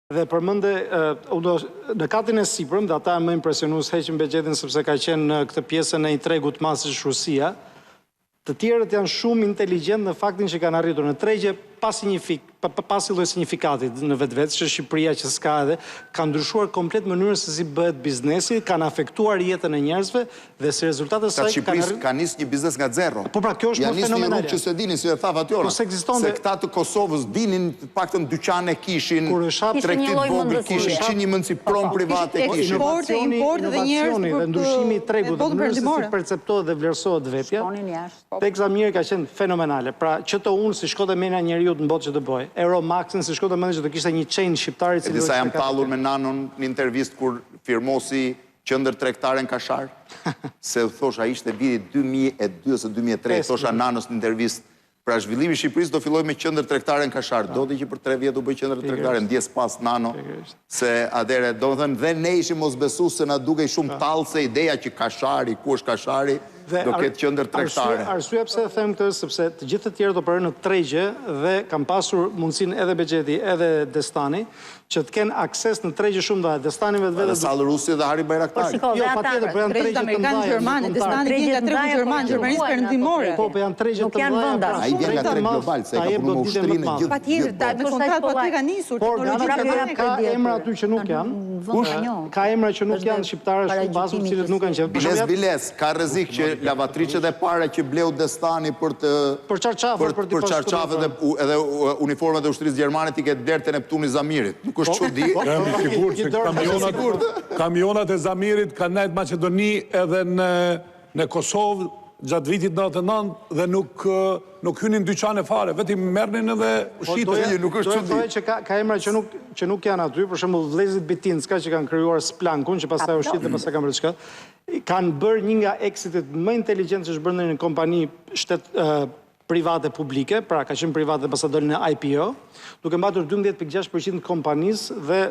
Dhe përmende, në katin e sipërm, dhe ata më impresionues heqin Begjetin sepse ka qenë në këtë pjesën e i tregut masësh Rusia, të tjerët janë shumë inteligjent në faktin që kanë arritur në tregje pasi lloj signifikatit në vetvete, që Shqipëria që s'ka edhe, ka ndryshuar komplet mënyrën se si bëhet biznesi, kanë afektuar jetën e njerëzve dhe si rezultat e saj ka nis një biznes nga zero. Po pra, kjo është më fenomenale. Ja nis një rrugë që se dinin, si e tha Fatjona, se këta të Kosovës dinin, paktën dyqane kishin, tregtit vogël kishin, një mundësi pron private kishin. Inovacioni dhe ndryshimi i tregut, mënyrës se si perceptohet dhe vlerësohet vetja, teksa mirë ka qenë fenomenale. Pra, që të unë si shkote mena njeriut në botë që të bëj. Euromaxin si shkote mendje që të kishte një chain shqiptari cili disa jam tallur me Nanon në intervistë kur firmosi qendër tregtare në Kashar, se thosha ishte viti 2002 ose 2003, thosha Nanës në intervistë, pra zhvillimi i Shqipërisë do filloj me qendër tregtare në Kashar, do të që për 3 vjet u bëj qendër tregtare, ndjes pas Nano, se atëre do të thënë dhe ne ishim mosbesues se na dukej shumë tallë se ideja që Kashari, ku është Kashari, do ketë qendër tregtare. Arsyeja pse e them këtë, sepse të gjithë të tjerët operojnë në tregje dhe kanë pasur mundësinë edhe Bexheti, edhe Destani, që të kenë akses në tregje shumë dhe Destani vetë. Sallë Rusi dhe Hari Bayraktari. Jo, patjetër, po janë tregje të mëdha gjermane, Destani vjen nga tregu gjerman, Gjermanisë Perëndimore. Po janë tregje të mëdha. Ai vjen nga treg global, se ka punuar ushtrinë gjithë. Patjetër, me kontratë po ka nisur teknologjia ka emra aty që nuk janë. Ka emra që nuk janë shqiptarë shumë bazë, të cilët nuk kanë qenë. Biles, ka rrezik që lavatriçet e para që bleu Destani për çarçafet edhe uniformat e ushtrisë gjermane i ketë derë te Neptuni Zamirit. Nuk është çudi. Jam i sigurt se kamionat e Zamirit kanë nejt Maqedoni edhe në Kosovë gjatë vitit 99 dhe nuk hynin dyqane fare, vetëm merrnin edhe ushqitje. Nuk është çudi. Do që ka emra që nuk janë aty, për shembull vëllezërit Bitinska që kanë krijuar Splankun, që pastaj ushqit dhe pastaj kanë bërë çka. Kanë bërë një nga exitet më inteligjent që është bërë në një kompani private publike, pra ka qenë private dhe pastaj dolën në IPO, duke mbatur 12.6% të kompanisë dhe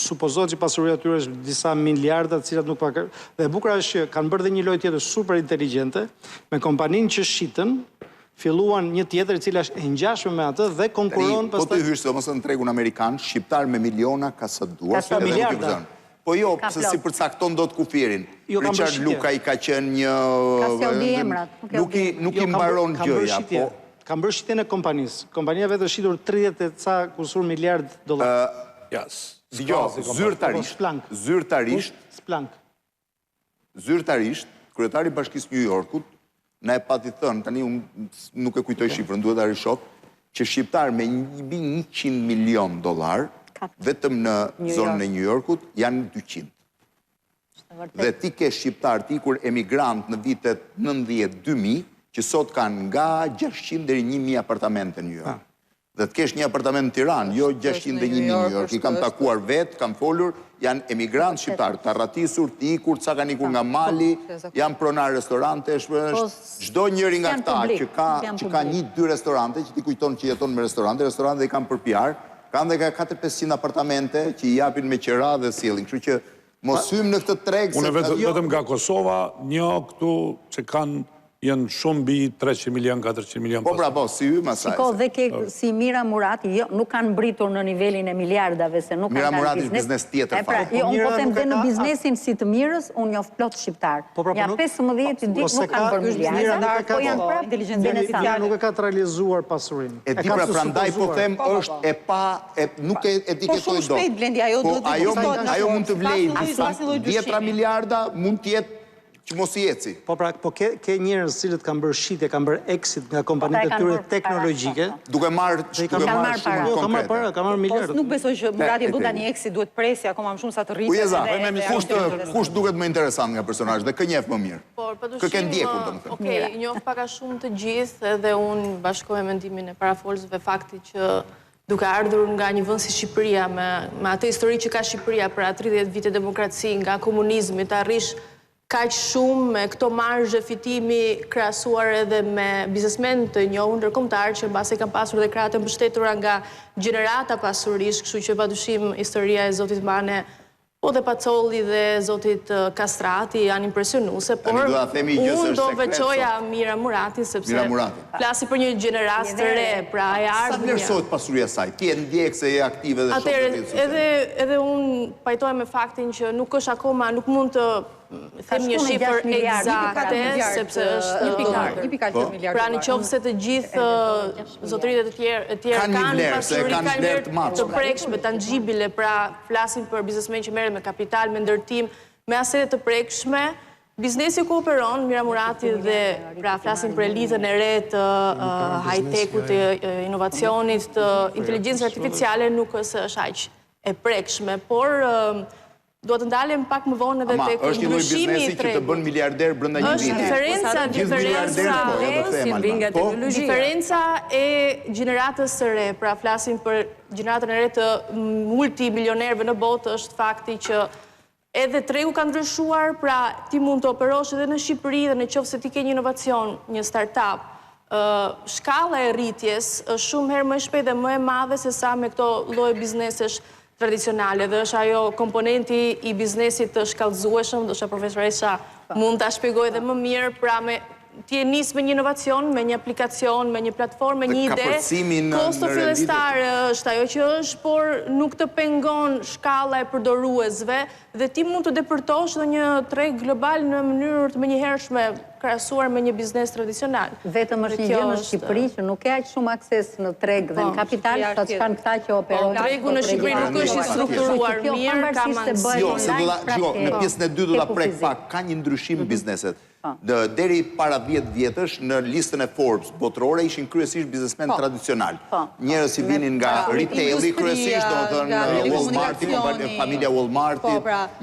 supozohet që pasuria e tyre është disa miliarda, të cilat nuk pa. Dhe e bukur është që kanë bërë dhe një lojë tjetër super inteligjente me kompaninë që shitën, filluan një tjetër e cila është e ngjashme me atë dhe konkuron pastaj. Po të hysh domosë në tregun amerikan, shqiptar me miliona ka sa duar, ka miliarda. Po jo, se si përcakton do të kufirin. Richard Luka i ka qenë një... Ka si audi emrat. Nuk i mbaron gjëja, po... Kam bërë shitjen e kompanisë. Kompania vetë është shitur 30 e ca kusur miliard dollar. Zyrtarisht, kryetari i Bashkisë New Yorkut, na e pati thënë, tani unë nuk e kujtoj shifrën, duhet ta rishok, që shqiptar me mbi $100 milion, vetëm në zonën e New Yorkut, janë 200. Dhe ti ke shqiptar, ti kur emigrant në vitet 90-2000, që sot kanë nga 600 deri 1000 apartamente në New York. Dhe të kesh një apartament në Tiranë, jo 600 dhe 1000 në New York, i kam takuar vetë, kam folur, janë emigrant shqiptar, të ratisur, të ikur, ca kanë ikur nga Mali, janë pronar restorante, çdo njëri nga këta që ka 1-2 restorante, që ti kujton që jeton me restorante i kanë për PR, kanë dhe ka 400-500 apartamente që i japin me qera dhe sjellin. Kështu që mos hym në këtë treg. Unë vetëm nga Kosova, një këtu që janë shumë bi 300 milion, 400 milion. Po, bravo, si hymë asaj. Shiko, dhe ke si Mira Murati, nuk kanë britur në nivelin e miliardave, se nuk kanë Mira Murati është biznes tjetër. Unë po them dhe në biznesin si të Mirës, unë njoh plot shqiptar. Ja 15 ditë nuk kanë bërë miliarda, po janë prapë inteligjente. Nuk e ka të realizuar pasurinë. E di pra prandaj po them është e pa, nuk e etiketoj dot. Po shumë shpejt Blendi, ajo mund të vlejë 10 miliarda, mund të jetë që mos i eci. Po pra, ke njerëz cilët kanë bërë shitje, kanë bërë exit nga kompanitë e tyre teknologjike. Duke marrë shumë konkrete. Kanë marrë miliardë. Nuk besoj që Murati bën tani exit, duhet presja akoma më shumë sa të rritë. Ujeza, kush duket më interesant nga personazhi dhe kë njeh më mirë? Kë ke ndjekur domethënë. Okej, njoh pak a shumë të gjithë edhe unë bashkoj mendimin e parafolësve fakti që duke ardhur nga një vend si Shqipëria me atë histori që ka Shqipëria për 30 vite demokraci nga komunizmi të arrish kaq shumë me këto marzhe fitimi krahasuar edhe me biznesmen të njohur ndërkombëtar që mbasi kanë pasur dhe krahët e mbështetura nga gjenerata pasurish, kështu që padyshim historia e Zotit Mane Po dhe Pacolli dhe zotit Kastrati janë impresionuese, por unë do veçoja Mira Murati, sepse flasi për një gjenerat të re, pra e ardhmja. Sa vlerësohet pasuria saj? Ti e ndjek se e aktive dhe shumë të rritë sociale? Edhe unë pajtoj me faktin që nuk është akoma, nuk mund të them një shifër eksakte, sepse është pra në qoftë se të gjithë zotëritet e tjerë kanë pasuri, kanë vlerë të prekshme, tangjibile, pra flasin për biznesmen që merret me kapital, me ndërtim, me asete të prekshme. Biznesi ku operon, Mira Murati dhe pra flasin për elitën e re të high-tech-ut, të inovacionit, të inteligjencës artificiale, nuk është aq e prekshme, por do të ndalem pak më vonë edhe tek ndryshimi i tregut. Është një biznesi që të bën miliarder brenda një viti. Diferenca e gjeneratës së re, pra flasim për gjeneratën e re të multimilionerëve në botë, është fakti që edhe tregu ka ndryshuar, pra ti mund të operosh edhe në Shqipëri dhe në qoftë se ti ke një inovacion, një startup, shkalla e rritjes është shumë herë më shpejt dhe më e madhe se sa me këto lloje biznesesh tradicionale, dhe është ajo komponenti i biznesit të shkallëzueshëm, do shta profesoresha mund të shpjegoj dhe më mirë, pra ti e nis me një inovacion, me një aplikacion, me një platformë, me një ide, kosto fillestar është ajo që është, por nuk të pengon shkalla e përdoruesve, dhe ti mund të depërtosh dhe një treg global në mënyrë të menjëhershme krahasuar me një biznes tradicional. Vetëm është një gjë në Shqipëri që nuk ka aq shumë akses në treg dhe në kapital, sa që kanë këta që operojnë. Tregu në Shqipëri nuk është i strukturuar mirë, ka mundësi. Në pjesën e dytë do ta prek pak, ka një ndryshim bizneset. Deri para 10 vjetësh në listën e Forbes botërore ishin kryesisht biznesmen tradicional. Njerëz që vinin nga retaili kryesisht, domethënë Walmarti, familja Walmarti,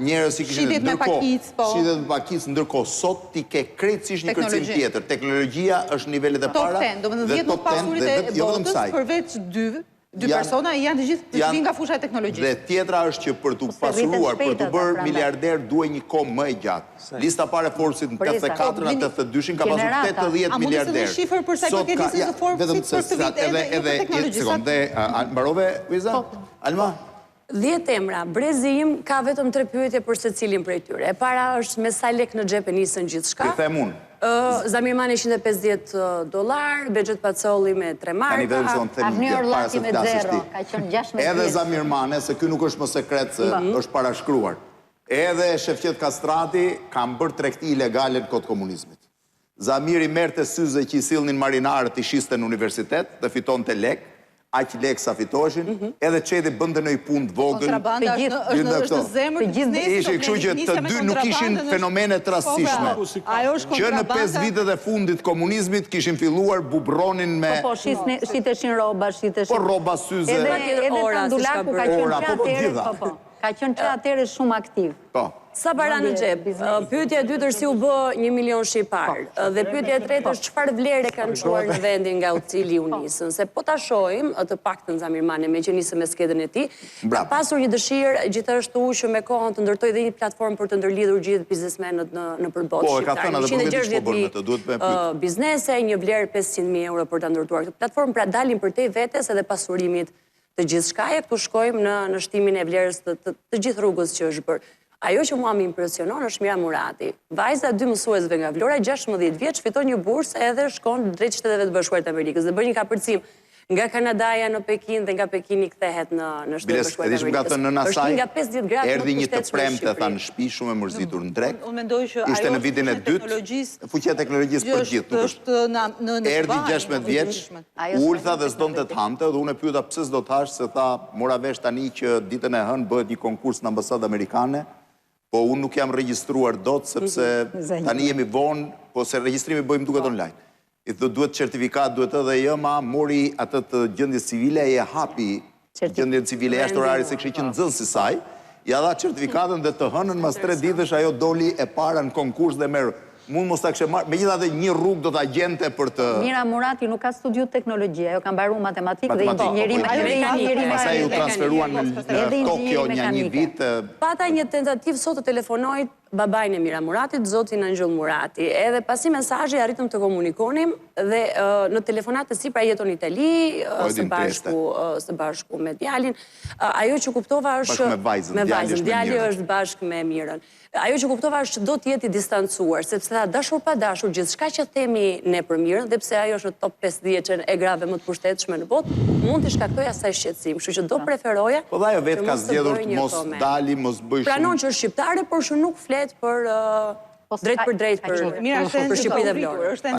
njerëz që kishin shitet me pakicë, ndërkohë sot ti ke krejtësisht një kërcim tjetër. Teknologjia është nivelet e para. Top 10, domethënë 10 më pasurit e botës përveç dy persona janë të gjithë vinë nga fusha e teknologjisë. Dhe tjetra është që për të pasuruar, për të bërë miliarder, duhet një kohë më e gjatë. Lista pare Forbesit në 84-ën, 82-shin, ka pasur 80 miliarder. A mundës edhe shifër për sa i përket listës të Forbesit për të vit edhe jo për teknologjisat? Mbarove, Uiza? Alma? 10 emra. Brezi im ka vetëm 3 pyetje për secilin prej tyre. E para është me sa lek në xhep e nisën gjithçka. Ti them unë. Zamirmani $150, Bexhet Pacolli me 3 marka. Avni Orllati me 0, ka qenë 16. Edhe Zamirmane, se ky nuk është më sekret se është parashkruar. Edhe Shefqet Kastrati kanë bërë tregti ilegale në kohë komunizmit. Zamiri merrte syze që i sillnin marinarët i shiste në universitet dhe fitonte lek. Aq lek sa fitoshin, edhe qeti bënde në i punë të vogël. Kontrabanda është në zemër të biznesit. Ishe kështu që të dy nuk ishin fenomene të rastishme. Që në 5 vitet e fundit komunizmit kishin filluar bubronin me... Po, shiteshin roba, shiteshin... Po, roba syze... Edhe Tandulaku ka qenë që atëre shumë aktiv. Po. Sa para në xhep? Pyetja e dytë është si u bë 1 milion shqiptar. Dhe pyetja e tretë është çfarë vlere kanë çuar në vendin nga u cili u nisën. Se po ta shohim, të paktën Zamirmane me që nisën me skedën e tij, ka pasur një dëshirë gjithashtu që me kohën të ndërtojë dhe një platformë për të ndërlidhur gjithë biznesmenët në përballë shqiptar. Po, e ka thënë edhe përveç po bën këtë, duhet me pyet. Biznese, një vlerë 500.000 euro për ta ndërtuar këtë platformë, pra dalin përtej vetes edhe pasurimit të gjithë shkaje, këtu shkojmë në shtimin e vlerës të gjithë rrugës që është bërë. Ajo që mua më impresionon është Mira Murati. Vajza 2 mësuesve nga Vlora, 16 vjeç, fiton një bursë edhe shkon drejt Shteteve të Bashkuara të Amerikës dhe bën një kapërcim nga Kanadaja në Pekin dhe nga Pekini kthehet në Shtetet Bashkuara të Amerikës. Është nga 50 gradë erdhi një të premte tha në shtëpi shumë e mërzitur në drek. Unë mendoj që ishte në vitin e dytë, fuqia e teknologjisë për gjithë, nuk është. Erdhi 16 vjeç, ultha dhe s'donte të hante dhe unë e pyeta pse s'do të hash, se tha mora vesh tani që ditën e hënë bëhet një konkurs në ambasadë amerikane. Po unë nuk jam regjistruar dot, sepse tani jemi vonë, po se regjistrimi bëjmë duket online. I thë duhet certifikat, duhet edhe jëma, mori atë të gjendje civile, e hapi gjendje civile jashtë orarit se kështë që nëzën si saj, ja dha certifikatën dhe të hënën mas 3 ditësh ajo doli e para në konkurs dhe merë. Mund mos ta kështë marrë, me gjitha dhe një rrugë do t'a gjente për të... Mira Murati nuk ka studiu teknologjia, jo ka mbaru matematikë dhe inxhinieri mekanikë. Pastaj u transferuan në Tokyo një vit. Pata një tentativ sot të telefonoj babajnë e Mira Muratit, zotin Angjull Murati. Edhe pasi mesazhi arritëm të komunikonim dhe në telefonat të si pra jeton Itali, së bashku me djalin. Ajo që kuptova është... Me vajzën, djali është bashkë me Mirën. Ajo që kuptova është që do t'jeti distancuar, sepse tha dashur pa dashur, gjithçka që themi ne për Mirën, dhe pse ajo është në top 50 e grave më të pushtetshme në botë, mund t'i shkaktoj asaj shqetësim. Kështu që do preferoja... Po dhe ajo vetë ka zgjedhur të mos dali, mos bëj shumë... Pranon që është shqiptare, por që nuk flet për drejt për Shqipëri dhe Vlorë.